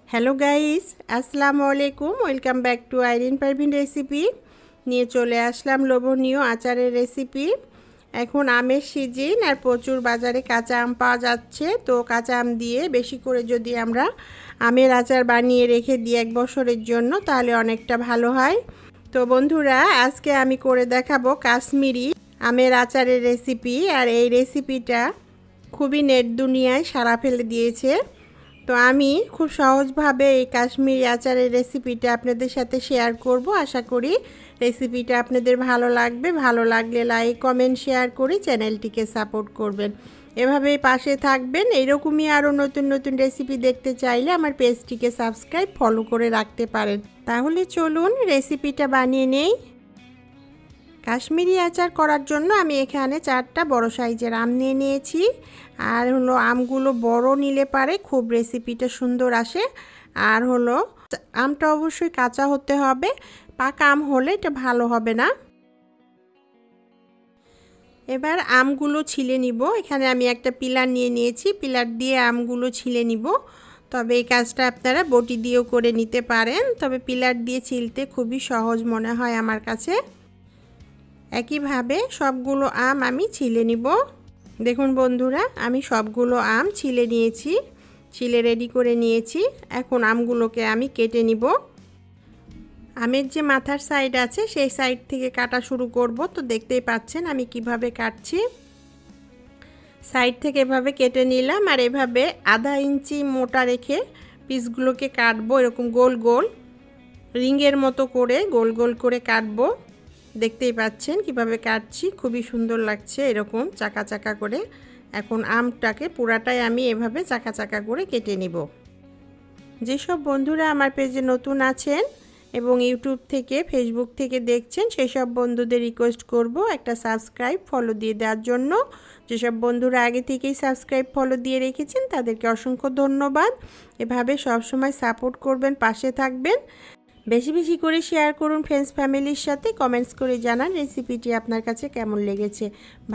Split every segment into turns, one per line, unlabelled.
Hello guys, আসসালামু আলাইকুম। Welcome back to Irin Parvin recipe. নিয়ে চলে আসলাম লোভনীয় আচারের রেসিপি। এখন আমের সিজন আর প্রচুর বাজারে কাঁচা আম পাওয়া যাচ্ছে। তো কাঁচা আম দিয়ে বেশি করে যদি আমরা আমের আচার বানিয়ে রেখে দিই 1 বছরের জন্য, তাহলে অনেকটা ভালো হয়। তো বন্ধুরা, আজকে আমি করে দেখাবো কাশ্মীরি আমের আচারের রেসিপি। আর এই রেসিপিটা খুবই নেট দুনিয়ায় সাড়া ফেলে দিয়েছে। তো আমি খুব সহজভাবে এই কাশ্মীরি আচারের রেসিপিটা আপনাদের সাথে শেয়ার করব। আশা করি রেসিপিটা আপনাদের ভালো লাগবে। ভালো লাগলে লাইক, কমেন্ট, শেয়ার করে চ্যানেলটিকে সাপোর্ট করবেন। এভাবেই পাশে থাকবেন। এইরকমই আরও নতুন নতুন রেসিপি দেখতে চাইলে আমার পেজটিকে সাবস্ক্রাইব, ফলো করে রাখতে পারেন। তাহলে চলুন রেসিপিটা বানিয়ে নেই। কাশ্মীরি আচার করার জন্য আমি এখানে 4টা বড় সাইজের আম নিয়ে নিয়েছি। আর হলো আমগুলো বড় নিলে পারে খুব রেসিপিটা সুন্দর আসে। আর হলো আমটা অবশ্যই কাঁচা হতে হবে, পাকা আম হলে এটা ভালো হবে না। এবার আমগুলো ছিলে নিব। এখানে আমি একটা পিলার নিয়ে নিয়েছি, পিলার দিয়ে আমগুলো ছিলে নিব। তবে এই কাজটা আপনারা বটি দিয়েও করে নিতে পারেন, তবে পিলার দিয়ে ছিলতে খুবই সহজ মনে হয় আমার কাছে। একইভাবে সবগুলো আম আমি ছিলে নিব। দেখুন বন্ধুরা, আমি সবগুলো আম ছিলে নিয়েছি, ছিলে রেডি করে নিয়েছি। এখন আমগুলোকে আমি কেটে নিব। আমের যে মাথার সাইড আছে সেই সাইড থেকে কাটা শুরু করব। তো দেখতেই পাচ্ছেন আমি কিভাবে কাটছি। সাইড থেকে এভাবে কেটে নিলাম। আর এভাবে আধা ইঞ্চি মোটা রেখে পিসগুলোকে কাটবো। এরকম গোল গোল রিংয়ের মতো করে গোল গোল করে কাটবো। দেখতেই পাচ্ছেন কিভাবে কাটছি, খুবই সুন্দর লাগছে এরকম চাকা চাকা করে। এখন আমটাকে পুরাটাই আমি এভাবে চাকা চাকা করে কেটে নিব। যেসব বন্ধুরা আমার পেজে নতুন আছেন এবং ইউটিউব থেকে, ফেসবুক থেকে দেখছেন, সেই সব বন্ধুদের রিকোয়েস্ট করব একটা সাবস্ক্রাইব, ফলো দিয়ে দেওয়ার জন্য। যেসব বন্ধুরা আগে থেকেই সাবস্ক্রাইব, ফলো দিয়ে রেখেছেন তাদেরকে অসংখ্য ধন্যবাদ। এভাবে সবসময় সাপোর্ট করবেন, পাশে থাকবেন। বেশি বেশি করে শেয়ার করুন ফ্রেন্ডস ফ্যামিলির সাথে। কমেন্টস করে জানান রেসিপিটি আপনার কাছে কেমন লেগেছে।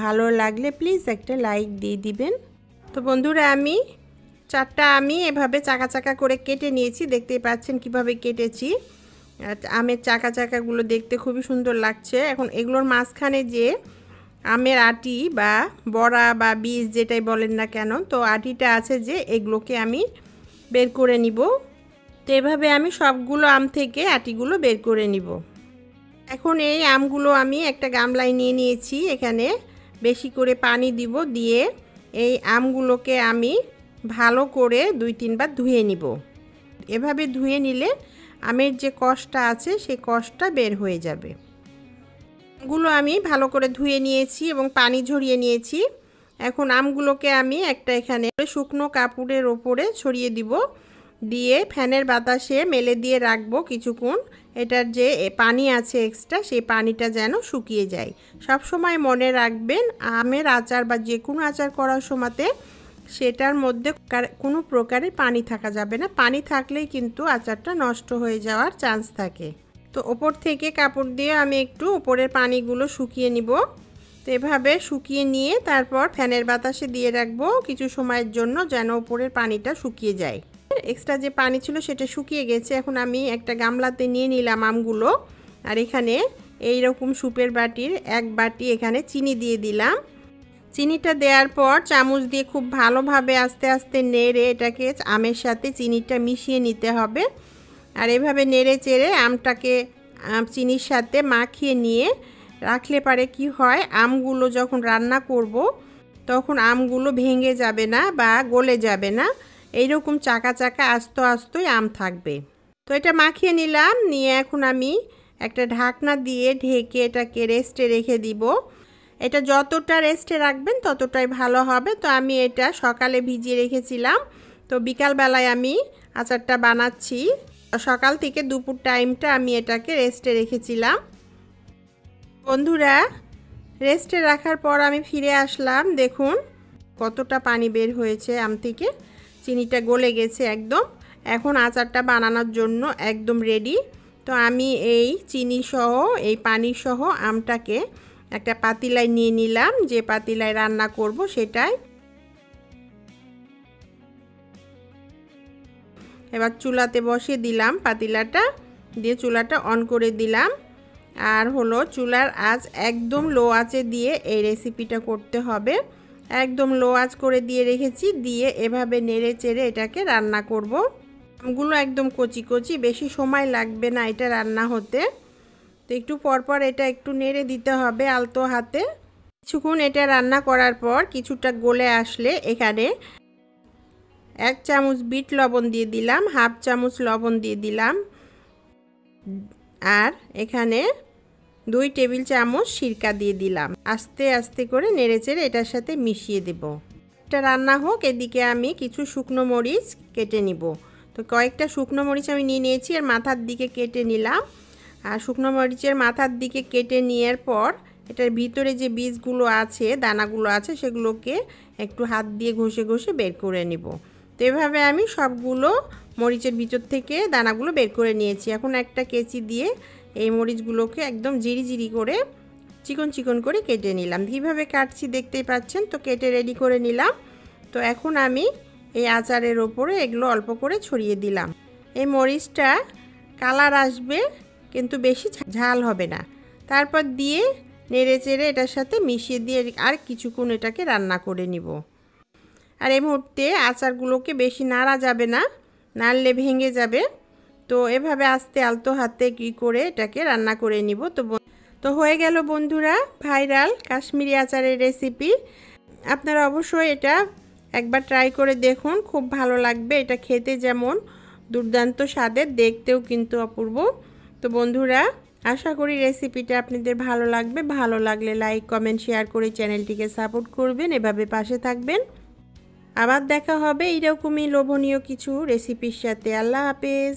ভালো লাগলে প্লিজ একটা লাইক দিয়ে দিবেন। তো বন্ধুরা, আমি 4টা আমি এভাবে চাকা চাকা করে কেটে নিয়েছি। দেখতেই পাচ্ছেন কিভাবে কেটেছি। আমের চাকা চাকাগুলো দেখতে খুবই সুন্দর লাগছে। এখন এগুলোর মাঝখানে যে আমের আটি বা বড়া বা বীজ যেটাই বলেন না কেন, তো আটিটা আছে যে, এগুলোকে আমি বের করে নিব। তো এভাবে আমি সবগুলো আম থেকে আটিগুলো বের করে নিব। এখন এই আমগুলো আমি একটা গামলায় নিয়ে নিয়েছি। এখানে বেশি করে পানি দিব, দিয়ে এই আমগুলোকে আমি ভালো করে 2-3 বার ধুয়ে নিব। এভাবে ধুয়ে নিলে আমের যে কষটা আছে সেই কষটা বের হয়ে যাবে। আমগুলো আমি ভালো করে ধুয়ে নিয়েছি এবং পানি ঝরিয়ে নিয়েছি। এখন আমগুলোকে আমি একটা এখানে শুকনো কাপড়ের ওপরে ছড়িয়ে দিব, দিয়ে ফ্যানের বাতাসে মেলে দিয়ে রাখবো কিছুক্ষণ। এটার যে পানি আছে এক্সট্রা, সেই পানিটা যেন শুকিয়ে যায়। সব সময় মনে রাখবেন, আমের আচার বা যে কোনো আচার করার সময়তে সেটার মধ্যে কোনো প্রকারের পানি থাকা যাবে না। পানি থাকলেই কিন্তু আচারটা নষ্ট হয়ে যাওয়ার চান্স থাকে। তো ওপর থেকে কাপড় দিয়ে আমি একটু উপরের পানিগুলো শুকিয়ে নিব। তো এভাবে শুকিয়ে নিয়ে তারপর ফ্যানের বাতাসে দিয়ে রাখবো কিছু সময়ের জন্য, যেন উপরের পানিটা শুকিয়ে যায়। এক্সট্রা যে পানি ছিল সেটা শুকিয়ে গেছে। এখন আমি একটা গামলাতে নিয়ে নিলাম আমগুলো। আর এখানে এই রকম সুপের বাটির 1 বাটি এখানে চিনি দিয়ে দিলাম। চিনিটা দেওয়ার পর চামচ দিয়ে খুব ভালোভাবে আস্তে আস্তে নেড়ে এটাকে আমের সাথে চিনিটা মিশিয়ে নিতে হবে। আর এভাবে নেড়ে চেড়ে আমটাকে চিনির সাথে মাখিয়ে নিয়ে রাখলে পারে কি হয়, আমগুলো যখন রান্না করব তখন আমগুলো ভেঙে যাবে না বা গলে যাবে না। এইরকম চাকা চাকা আস্ত আস্তই আম থাকবে। তো এটা মাখিয়ে নিলাম, নিয়ে এখন আমি একটা ঢাকনা দিয়ে ঢেকে এটাকে রেস্টে রেখে দিব। এটা যতটা রেস্টে রাখবেন ততটাই ভালো হবে। তো আমি এটা সকালে ভিজিয়ে রেখেছিলাম, তো বিকালবেলায় আমি আচারটা বানাচ্ছি। সকাল থেকে দুপুর টাইমটা আমি এটাকে রেস্টে রেখেছিলাম। বন্ধুরা, রেস্টে রাখার পর আমি ফিরে আসলাম। দেখুন কতটা পানি বের হয়েছে আম থেকে, চিনিটা গলে গেছে একদম। এখন আচারটা বানানোর জন্য একদম রেডি। তো আমি এই চিনি সহ, এই পানি সহ আমটাকে একটা পাতিলায় নিয়ে নিলাম। যে পাতিলায় রান্না করব সেটাই। এবার চুলাতে বসিয়ে দিলাম পাতিলাটা, দিয়ে চুলাটা অন করে দিলাম। আর হলো চুলার আঁচ একদম লো আঁচে দিয়ে এই রেসিপিটা করতে হবে। একদম লো আঁচ করে দিয়ে রেখেছি, দিয়ে এভাবে নেড়ে চেড়ে এটাকে রান্না করব। আমগুলো একদম কচি কচি, বেশি সময় লাগবে না এটা রান্না হতে। তো একটু পরপর এটা একটু নেড়ে দিতে হবে আলতো হাতে। কিছুক্ষণ এটা রান্না করার পর কিছুটা গলে আসলে এখানে 1 চামচ বিট লবণ দিয়ে দিলাম, হাফ চামচ লবণ দিয়ে দিলাম, আর এখানে 2 টেবিল চামচ সিরকা দিয়ে দিলাম। আস্তে আস্তে করে নেড়েচেড়ে এটার সাথে মিশিয়ে দেব। এটা রান্না হোক, এদিকে আমি কিছু শুকনো মরিচ কেটে নিব। তো কয়েকটা শুকনো মরিচ আমি নিয়ে নিয়েছি, আর মাথার দিকে কেটে নিলাম। আর শুকনো মরিচের মাথার দিকে কেটে নেওয়ার পর এটার ভিতরে যে বীজগুলো আছে, দানাগুলো আছে, সেগুলোকে একটু হাত দিয়ে ঘষে ঘষে বের করে নিব। তো এভাবে আমি সবগুলো মরিচের ভিতর থেকে দানাগুলো বের করে নিয়েছি। এখন একটা কেচি দিয়ে এই মরিচগুলোকে একদম জিরি জিরি করে চিকন চিকন করে কেটে নিলাম। কীভাবে কাটছি দেখতেই পাচ্ছেন। তো কেটে রেডি করে নিলাম। তো এখন আমি এই আচারের ওপরে এগুলো অল্প করে ছড়িয়ে দিলাম। এই মরিচটা কালার আসবে, কিন্তু বেশি ঝাল হবে না। তারপর দিয়ে নেড়ে চেড়ে এটার সাথে মিশিয়ে দিয়ে আর কিছুক্ষণ এটাকে রান্না করে নিব। আর এই মুহূর্তে আচারগুলোকে বেশি নাড়া যাবে না, নাড়লে ভেঙে যাবে। তো এভাবে আস্তে আলতো হাতে কি করে এটাকে রান্না করে নিব। তো হয়ে গেল বন্ধুরা ভাইরাল কাশ্মীরি আচারের রেসিপি। আপনারা অবশ্যই এটা একবার ট্রাই করে দেখুন, খুব ভালো লাগবে। এটা খেতে যেমন দুর্দান্ত স্বাদের, দেখতেও কিন্তু অপূর্ব। তো বন্ধুরা, আশা করি রেসিপিটা আপনাদের ভালো লাগবে। ভালো লাগলে লাইক কমেন্ট শেয়ার করে চ্যানেলটিকে সাপোর্ট করবেন, এভাবে পাশে থাকবেন। আবার দেখা হবে এইরকমই লোভনীয় কিছু রেসিপির সাথে। আল্লাহ হাফেজ।